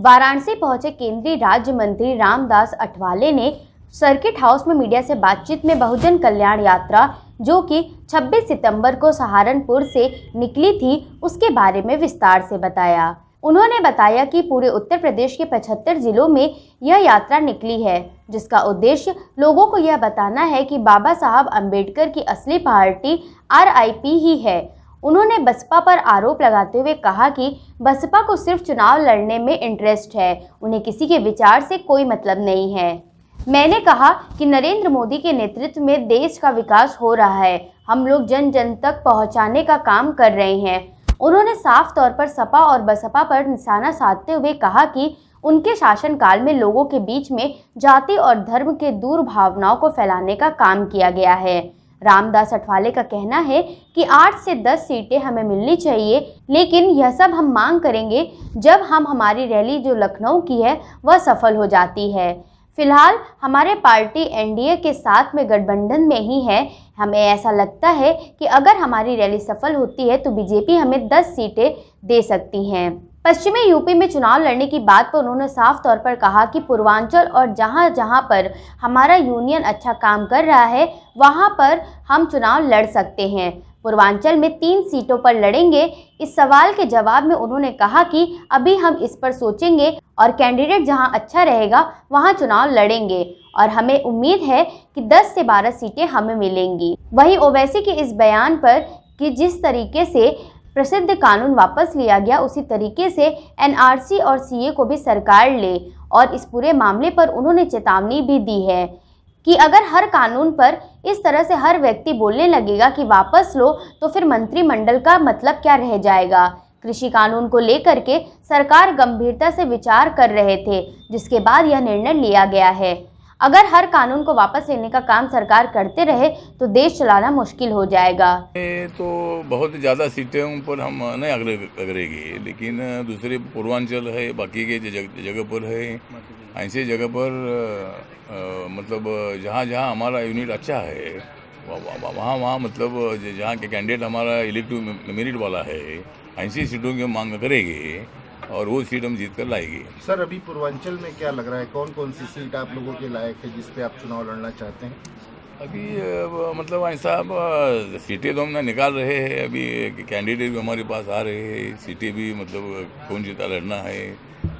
वाराणसी पहुंचे केंद्रीय राज्य मंत्री रामदास अठवाले ने सर्किट हाउस में मीडिया से बातचीत में बहुजन कल्याण यात्रा जो कि 26 सितंबर को सहारनपुर से निकली थी उसके बारे में विस्तार से बताया। उन्होंने बताया कि पूरे उत्तर प्रदेश के 75 जिलों में यह यात्रा निकली है, जिसका उद्देश्य लोगों को यह बताना है कि बाबा साहब अंबेडकर की असली पार्टी RIP ही है। उन्होंने बसपा पर आरोप लगाते हुए कहा कि बसपा को सिर्फ चुनाव लड़ने में इंटरेस्ट है, उन्हें किसी के विचार से कोई मतलब नहीं है। मैंने कहा कि नरेंद्र मोदी के नेतृत्व में देश का विकास हो रहा है, हम लोग जन जन तक पहुंचाने का काम कर रहे हैं। उन्होंने साफ तौर पर सपा और बसपा पर निशाना साधते हुए कहा कि उनके शासनकाल में लोगों के बीच में जाति और धर्म के दुर्भावनाओं को फैलाने का काम किया गया है। रामदास अठवाले का कहना है कि 8 से 10 सीटें हमें मिलनी चाहिए, लेकिन यह सब हम मांग करेंगे जब हमारी रैली जो लखनऊ की है वह सफल हो जाती है। फिलहाल हमारे पार्टी NDA के साथ में गठबंधन में ही है। हमें ऐसा लगता है कि अगर हमारी रैली सफल होती है तो बीजेपी हमें 10 सीटें दे सकती हैं। पश्चिमी यूपी में चुनाव लड़ने की बात पर उन्होंने साफ तौर पर कहा कि पूर्वांचल और जहां जहां पर हमारा यूनियन अच्छा काम कर रहा है वहां पर हम चुनाव लड़ सकते हैं। पूर्वांचल में 3 सीटों पर लड़ेंगे। इस सवाल के जवाब में उन्होंने कहा कि अभी हम इस पर सोचेंगे और कैंडिडेट जहां अच्छा रहेगा वहां चुनाव लड़ेंगे और हमें उम्मीद है कि 10 से 12 सीटें हमें मिलेंगी। वहीं ओवैसी के इस बयान पर कि जिस तरीके से प्रसिद्ध कानून वापस लिया गया उसी तरीके से NRC और CA को भी सरकार ले, और इस पूरे मामले पर उन्होंने चेतावनी भी दी है कि अगर हर कानून पर इस तरह से हर व्यक्ति बोलने लगेगा कि वापस लो तो फिर मंत्रिमंडल का मतलब क्या रह जाएगा। कृषि कानून को लेकर के सरकार गंभीरता से विचार कर रहे थे, जिसके बाद यह निर्णय लिया गया है। अगर हर कानून को वापस लेने का काम सरकार करते रहे तो देश चलाना मुश्किल हो जाएगा। तो बहुत ज़्यादा सीटें पर हम नहीं आग्रह करेंगे, लेकिन दूसरे पूर्वांचल है, बाकी के जगह पर है, ऐसे जगह पर मतलब जहाँ जहाँ हमारा यूनिट अच्छा है वहाँ मतलब जहाँ के कैंडिडेट हमारा इलेक्टिव मेरिट वाला है, ऐसी सीटों की मांग करेंगे और वो सीट हम जीत कर लाएंगे। सर, अभी पूर्वांचल में क्या लग रहा है, कौन कौन सी सीट आप लोगों के लायक है जिस पे आप चुनाव लड़ना चाहते हैं? अभी मतलब ऐसा सीटें तो हम निकाल रहे हैं, अभी कैंडिडेट भी हमारे पास आ रहे हैं, सीटें भी मतलब कौन सीटा लड़ना है,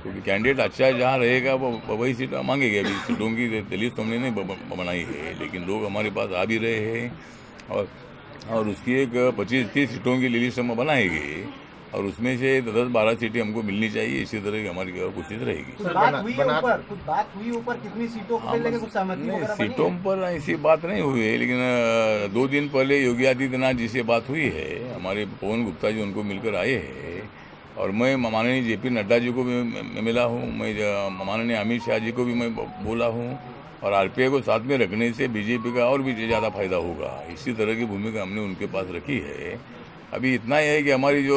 क्योंकि कैंडिडेट अच्छा जहाँ रहेगा वो वही सीट मांगेंगे। अभी सीटों की लिस्ट हमने नहीं बनाई है, लेकिन लोग हमारे पास आ भी रहे हैं और उसकी एक 25-30 सीटों की लिस्ट हम बनाएंगे और उसमें से 10-12 सीटें हमको मिलनी चाहिए। इसी तरह की हमारी कोशिश रहेगी। कुछ बात हुई ऊपर कितनी सीटों को लेकर कुछ सहमति वगैरह बनी है? सीटों पर ऐसी बात नहीं हुई है, लेकिन 2 दिन पहले योगी आदित्यनाथ जी से बात हुई है, हमारे पवन गुप्ता जी उनको मिलकर आए हैं और मैं माननीय JP नड्डा जी को भी मिला हूँ, मैं माननीय अमित शाह जी को भी मैं बोला हूँ और RPI को साथ में रखने से बीजेपी का और भी ज़्यादा फायदा होगा। इसी तरह की भूमिका हमने उनके पास रखी है। अभी इतना ही है कि हमारी जो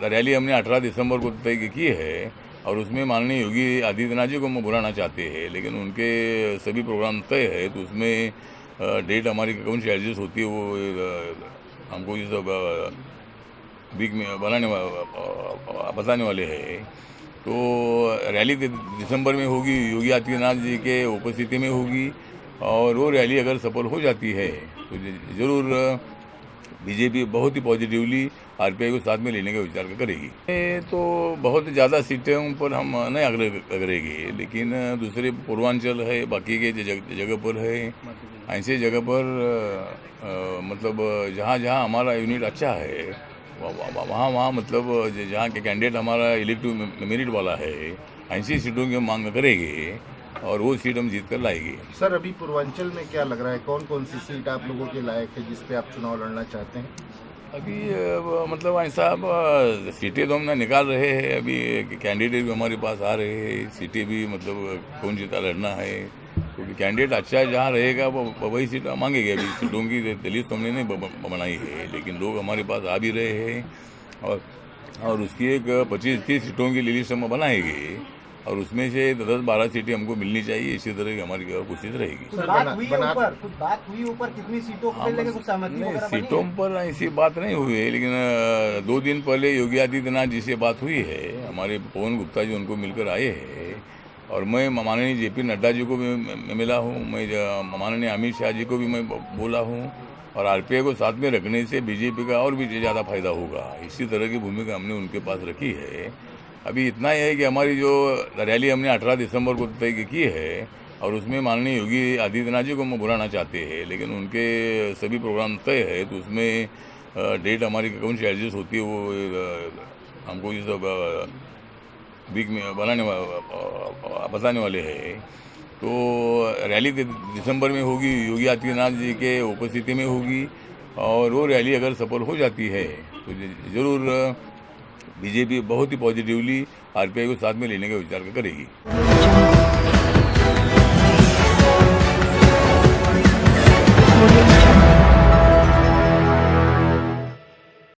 रैली हमने 18 दिसंबर को तय की है और उसमें माननीय योगी आदित्यनाथ जी को हम बुलाना चाहते हैं, लेकिन उनके सभी प्रोग्राम तय है, तो उसमें डेट हमारी कौन सी एडजस्ट होती है वो हमको ये सब वीक में बताने वाले हैं। तो रैली दिसंबर में होगी, योगी आदित्यनाथ जी के उपस्थिति में होगी और वो रैली अगर सफल हो जाती है तो ज़रूर बीजेपी बहुत ही पॉजिटिवली RPI को साथ में लेने का विचार करेगी। तो बहुत ज़्यादा सीटें पर हम नहीं आग्रह करेंगे, लेकिन दूसरे पूर्वांचल है, बाकी के जगह पर है, ऐसे जगह पर मतलब जहाँ जहाँ हमारा यूनिट अच्छा है वहाँ मतलब जहाँ के कैंडिडेट हमारा इलेक्टिव मेरिट वाला है, ऐसी सीटों की मांग करेंगे और वो सीट हम जीत कर लाएंगे। सर, अभी पूर्वांचल में क्या लग रहा है, कौन कौन सी सीट आप लोगों के लायक है जिस पे आप चुनाव लड़ना चाहते हैं? अभी मतलब ऐसा सीटें तो हम निकाल रहे हैं, अभी कैंडिडेट भी हमारे पास आ रहे हैं, सीटें भी मतलब कौन सीटा लड़ना है, क्योंकि कैंडिडेट अच्छा जहाँ रहेगा वो वही सीट मांगेंगे। अभी सीटों की लिस्ट हमने नहीं बनाई है, लेकिन लोग हमारे पास आ भी रहे हैं और उसकी एक 25-30 सीटों की लिस्ट हम बनाएंगे और उसमें से 10-12 सीटें हमको मिलनी चाहिए। इसी तरह की हमारी कोशिश रहेगी। कुछ बात हुई ऊपर कितनी सीटों को लेकर कुछ सहमति नहीं, वगैरह बनी है? सीटों पर ऐसी बात नहीं हुई है, लेकिन 2 दिन पहले योगी आदित्यनाथ जी से बात हुई है। हमारे पवन गुप्ता जी उनको मिलकर आए हैं और मैं माननीय जेपी नड्डा जी को भी मिला हूँ। मैं माननीय अमित शाह जी को भी मैं बोला हूँ और आरपीआई को साथ में रखने से बीजेपी का और भी ज़्यादा फायदा होगा। इसी तरह की भूमिका हमने उनके पास रखी है। अभी इतना ही है कि हमारी जो रैली हमने 18 दिसंबर को तय की है और उसमें माननीय योगी आदित्यनाथ जी को हम बुलाना चाहते हैं, लेकिन उनके सभी प्रोग्राम तय है, तो उसमें डेट हमारी कौन सी एडजस्ट होती है वो हमको ये सब वीक में बताने वाले हैं। तो रैली दिसंबर में होगी, योगी आदित्यनाथ जी के उपस्थिति में होगी और वो रैली अगर सफल हो जाती है तो ज़रूर बीजेपी बहुत ही पॉजिटिवली आरपीआई को साथ में लेने का विचार करेगी।